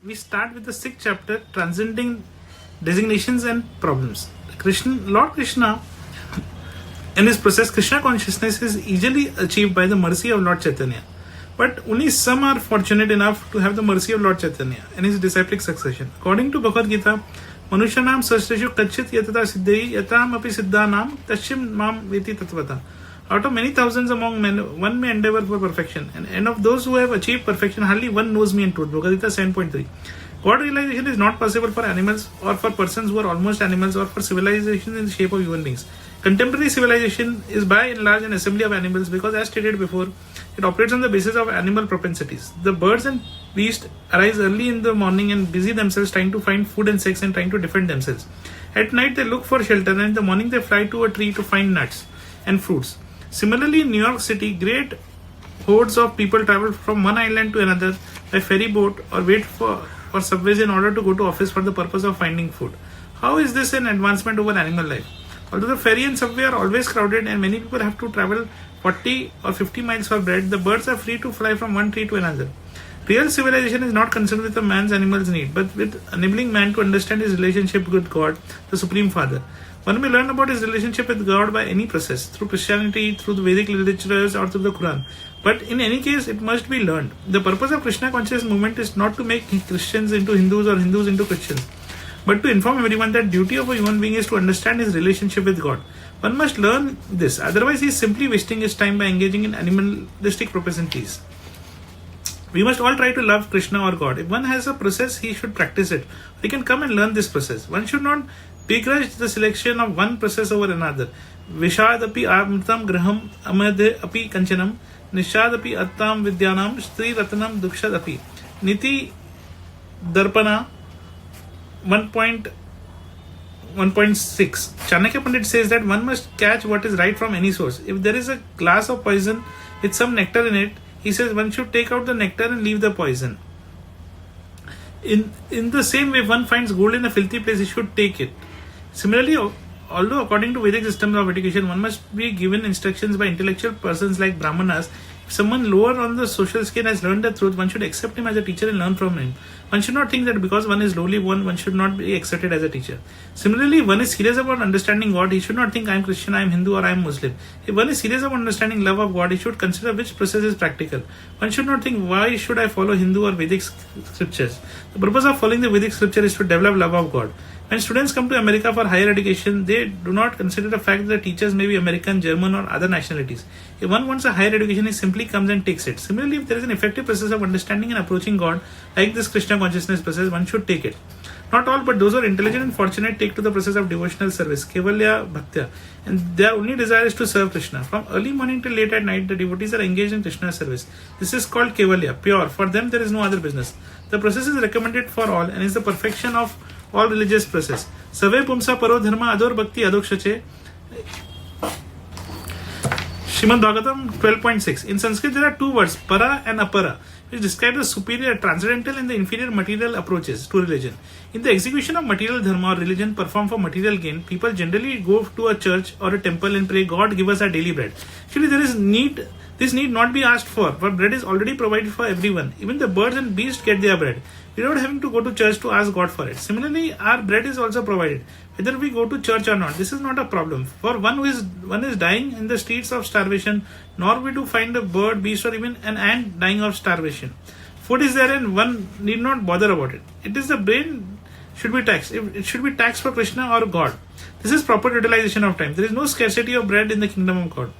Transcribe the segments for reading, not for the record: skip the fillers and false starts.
we start with the 6th chapter, Transcending, Designations and Problems. Lord Krishna, in his process, Krishna Consciousness is easily achieved by the mercy of Lord Chaitanya. But only some are fortunate enough to have the mercy of Lord Chaitanya and his disciplic succession. According to Bhagavad Gita, Manushanam sastashu kachit yatata siddhai yatam api siddhanam tashim mam veti tatvata. Out of many thousands among men, one may endeavor for perfection. And of those who have achieved perfection, hardly one knows me in truth. Bhagavad Gita 7.3. God realization is not possible for animals or for persons who are almost animals or for civilization in the shape of human beings. Contemporary civilization is by and large an assembly of animals because, as stated before, it operates on the basis of animal propensities. The birds and beasts arise early in the morning and busy themselves trying to find food and sex and trying to defend themselves. At night they look for shelter and in the morning they fly to a tree to find nuts and fruits. Similarly, in New York City, great hordes of people travel from one island to another by ferry boat or wait for subways in order to go to office for the purpose of finding food. How is this an advancement over animal life? Although the ferry and subway are always crowded and many people have to travel 40 or 50 miles for bread, the birds are free to fly from one tree to another. Real civilization is not concerned with a man's animal's need, but with enabling man to understand his relationship with God, the Supreme Father. One may learn about his relationship with God by any process, through Christianity, through the Vedic literatures, or through the Quran. But in any case, it must be learned. The purpose of Krishna Consciousness movement is not to make Christians into Hindus or Hindus into Christians, but to inform everyone that duty of a human being is to understand his relationship with God. One must learn this, otherwise he is simply wasting his time by engaging in animalistic propensities. We must all try to love Krishna or God. If one has a process, he should practice it. He can come and learn this process. One should not begrudge the selection of one process over another. Vishadapi amritam graham amadhe api kanchanam nishadapi attam vidyanam stri ratanam dukshadapi. Niti Darpana 1.6. Chanakya Pandit says that one must catch what is right from any source. If there is a glass of poison with some nectar in it, he says one should take out the nectar and leave the poison. In the same way, one finds gold in a filthy place, he should take it. Similarly, although according to Vedic systems of education, one must be given instructions by intellectual persons like Brahmanas, if someone lower on the social scale has learned the truth, one should accept him as a teacher and learn from him. One should not think that because one is lowly one should not be accepted as a teacher. Similarly, if one is serious about understanding God, he should not think I am Christian, I am Hindu or I am Muslim. If one is serious about understanding love of God, he should consider which process is practical. One should not think why should I follow Hindu or Vedic scriptures. The purpose of following the Vedic scripture is to develop love of God. When students come to America for higher education, they do not consider the fact that the teachers may be American, German or other nationalities. If one wants a higher education, he simply comes and takes it. Similarly, if there is an effective process of understanding and approaching God, like this Krishna Consciousness process, one should take it. Not all, but those who are intelligent and fortunate take to the process of devotional service, Kevalya Bhaktya, and their only desire is to serve Krishna. From early morning till late at night, the devotees are engaged in Krishna service. This is called Kevalya, pure. For them, there is no other business. The process is recommended for all and is the perfection of all religious process. Save pumsa paro dharma ador bhakti adokshache. Srimad Bhagavatam 12.6. In Sanskrit, there are two words, para and apara, which describe the superior, transcendental and the inferior material approaches to religion. In the execution of material dharma or religion performed for material gain, people generally go to a church or a temple and pray, God give us our daily bread. Actually, this need not be asked for bread is already provided for everyone. Even the birds and beasts get their bread without having to go to church to ask God for it. Similarly, our bread is also provided, whether we go to church or not. This is not a problem. For one is dying in the streets of starvation, nor we do find a bird, beast or even an ant dying of starvation. Food is there and one need not bother about it. It is the brain should be taxed. It should be taxed for Krishna or God. This is proper utilization of time. There is no scarcity of bread in the kingdom of God.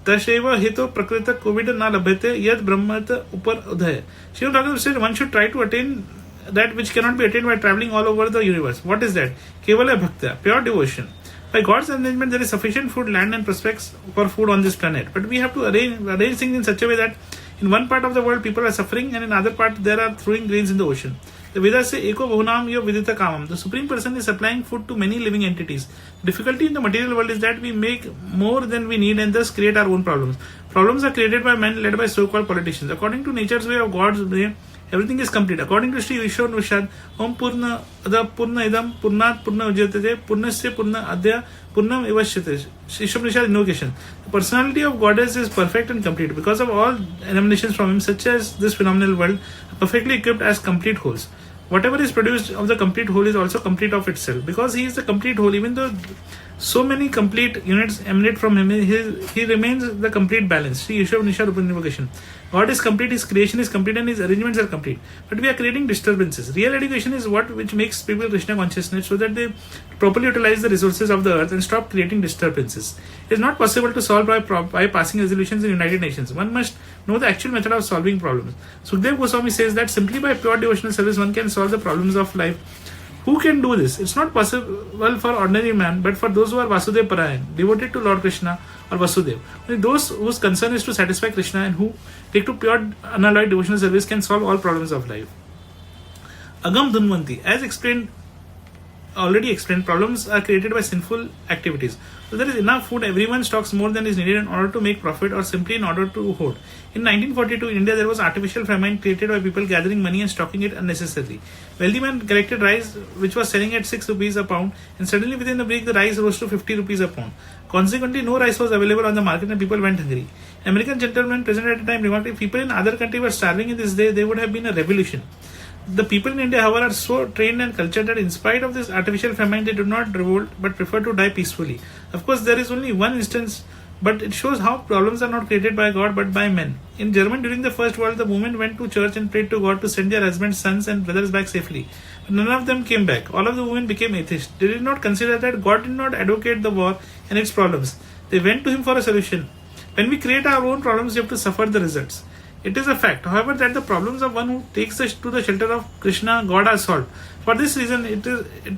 Tasheva hito prakrita covid na labhate yad brahmata upar udhaya. Srimad Bhagavatam said one should try to attain that which cannot be attained by traveling all over the universe. What is that? Kevala bhaktya, pure devotion. By God's arrangement, there is sufficient food, land and prospects for food on this planet. But we have to arrange things in such a way that in one part of the world people are suffering and in another part there are throwing grains in the ocean. The Vedas say, Eko Bahunam Yo Vidita Kamam. The Supreme Person is supplying food to many living entities. The difficulty in the material world is that we make more than we need and thus create our own problems. Problems are created by men led by so-called politicians. According to nature's way of God's way, Everything is complete. According to Sri Vishnu Nishad, Om Purna Ada Purna Idam Purnat Purna Ujyate Purnasya Purna Adya Purnam Evashyate. Vishnu Nishad invocation. The personality of Goddess is perfect and complete because of all emanations from him, such as this phenomenal world, are perfectly equipped as complete wholes. Whatever is produced of the complete whole is also complete of itself. Because he is the complete whole, even though so many complete units emanate from him, he remains the complete balance. Sri Yeshua Nishad Upanvocation. God is complete, his creation is complete, and his arrangements are complete. But we are creating disturbances. Real education is what which makes people Krishna consciousness so that they properly utilize the resources of the earth and stop creating disturbances. It is not possible to solve by passing resolutions in United Nations. One must know the actual method of solving problems. Sukhdev Goswami says that simply by pure devotional service one can solve the problems of life. Who can do this? It's not possible for ordinary man, but for those who are Vasudev Parayan, devoted to Lord Krishna or Vasudev. Only those whose concern is to satisfy Krishna and who take to pure unalloyed devotional service can solve all problems of life. Agam Dhunvanti, as already explained, problems are created by sinful activities. So there is enough food, everyone stocks more than is needed in order to make profit or simply in order to hoard. In 1942 in India, there was artificial famine created by people gathering money and stocking it unnecessarily. Wealthy man collected rice which was selling at 6 rupees a pound, and suddenly within a week the rice rose to 50 rupees a pound. Consequently, no rice was available on the market and people went hungry. American gentleman present at the time remarked, if people in other countries were starving in this day, there would have been a revolution. The people in India, however, are so trained and cultured that in spite of this artificial famine, they do not revolt but prefer to die peacefully. Of course, there is only one instance, but it shows how problems are not created by God but by men. In Germany, during the First World, the women went to church and prayed to God to send their husbands, sons, and brothers back safely. But none of them came back. All of the women became atheists. They did not consider that God did not advocate the war and its problems. They went to Him for a solution. When we create our own problems, we have to suffer the results. It is a fact, however, that the problems of one who takes to the shelter of Krishna, God, are solved. For this reason, it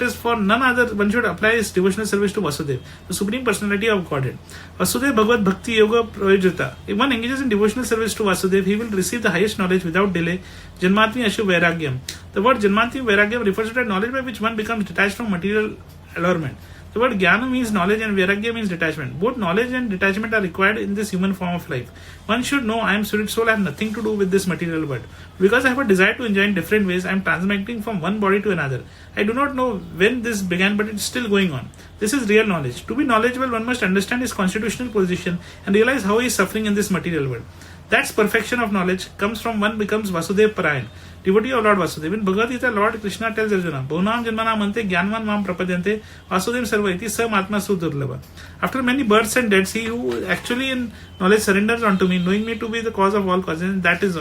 is for none other one should apply his devotional service to Vasudev, the Supreme Personality of Godhead. Vasudev Bhagavad Bhakti Yoga Prayojata. If one engages in devotional service to Vasudev, he will receive the highest knowledge without delay. Janmatmi Ashu Vairagyam. The word Janmatmi Vairagyam refers to that knowledge by which one becomes detached from material allurement. The word Jnana means knowledge and Vairagya means detachment. Both knowledge and detachment are required in this human form of life. One should know, I am spirit soul, I have nothing to do with this material world. Because I have a desire to enjoy in different ways, I am transmitting from one body to another. I do not know when this began, but it is still going on. This is real knowledge. To be knowledgeable, one must understand his constitutional position and realize how he is suffering in this material world. That's perfection of knowledge comes from one becomes Vasudev Parayan, devotee of Lord Vasudev. In Bhagavad Gita, Lord Krishna tells Arjuna, Bhunam Janmanam Ante Jnanvan Mam Prapadyante Vasudev Sarva Iti Sam Atma Sudurlabha. After many births and deaths, he who actually in knowledge surrenders unto me, knowing me to be the cause of all causes, that is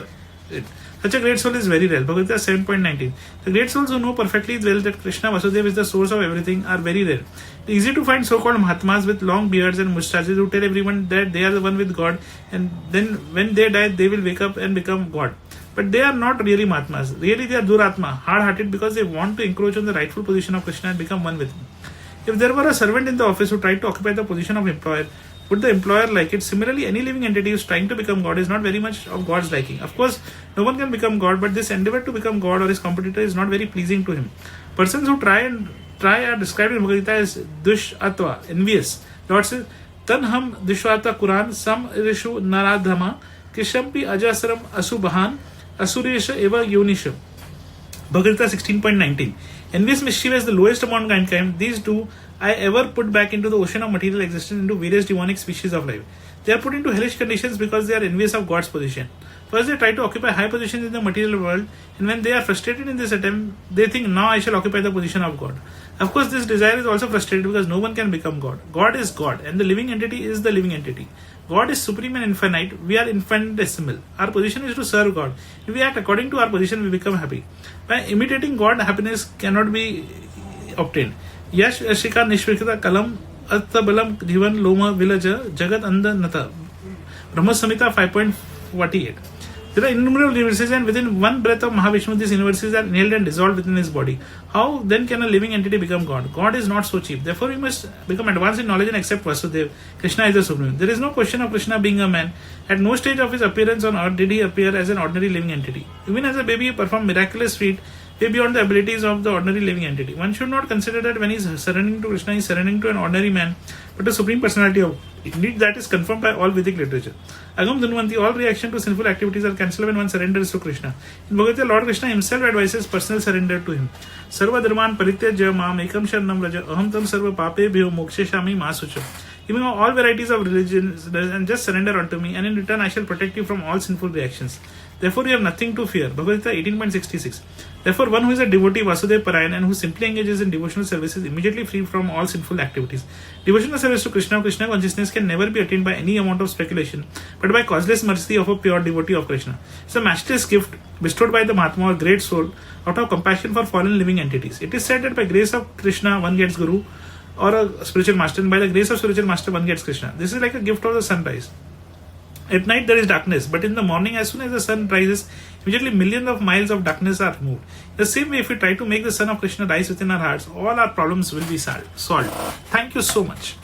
it. Such a great soul is very rare. Bhagavad Gita 7.19. The great souls who know perfectly well that Krishna Vasudev is the source of everything are very rare. It is easy to find so-called Mahatmas with long beards and mustaches who tell everyone that they are the one with God, and then when they die, they will wake up and become God. But they are not really Mahatmas. Really, they are Duratma, hard-hearted because they want to encroach on the rightful position of Krishna and become one with him. If there were a servant in the office who tried to occupy the position of employer, would the employer like it? Similarly, any living entity who is trying to become God is not very much of God's liking. Of course, no one can become God, but this endeavor to become God or his competitor is not very pleasing to him. Persons who try are described in Bhagavad Gita as Dushatva, envious. Lord says, Tan ham Dushatva Quran sam rishu naradhama kishampi ajasaram asubahan asuresha eva yonisha. Bhagavad Gita 16.19. Envious mischief is the lowest among mankind. These two I ever put back into the ocean of material existence into various demonic species of life. They are put into hellish conditions because they are envious of God's position. First, they try to occupy high positions in the material world, and when they are frustrated in this attempt, they think, now I shall occupy the position of God. Of course, this desire is also frustrated because no one can become God. God is God, and the living entity is the living entity. God is supreme and infinite. We are infinitesimal. Our position is to serve God. If we act according to our position, we become happy. By imitating God, happiness cannot be obtained. Yash Ashika Nishvikita Kalam Attabalam Jivan Loma Villager Jagat Anda Nata. Brahma Samhita 5.48. There are innumerable universes, and within one breath of Mahavishnu, these universes are inhaled and dissolved within his body. How then can a living entity become God? God is not so cheap. Therefore, we must become advanced in knowledge and accept Vasudev. Krishna is the Supreme. There is no question of Krishna being a man. At no stage of his appearance on earth did he appear as an ordinary living entity. Even as a baby, he performed miraculous feats way beyond the abilities of the ordinary living entity. One should not consider that when he is surrendering to Krishna, he is surrendering to an ordinary man, but a supreme personality of. Indeed, that is confirmed by all Vedic literature. Agam Dhunvanti, all reaction to sinful activities are cancelled when one surrenders to Krishna. In Bhagavad, Lord Krishna himself advises personal surrender to him. Sarva dharman parityajya mam ekam sharanam vraja aham tam sarva pape bhyo moksheshami ma sucha. Giving all varieties of religions and just surrender unto me, and in return I shall protect you from all sinful reactions. Therefore you have nothing to fear. Bhagavad Gita 18.66. Therefore one who is a devotee Vasudev Parayan and who simply engages in devotional service is immediately free from all sinful activities. Devotional service to Krishna consciousness can never be attained by any amount of speculation, but by causeless mercy of a pure devotee of Krishna. It's a matchless gift bestowed by the Mahatma or great soul out of compassion for fallen living entities. It is said that by grace of Krishna one gets Guru or a spiritual master, and by the grace of spiritual master one gets Krishna. This is like a gift of the sunrise. At night there is darkness, but in the morning, as soon as the sun rises, immediately millions of miles of darkness are removed. The same way, if we try to make the sun of Krishna rise within our hearts, all our problems will be solved. Thank you so much.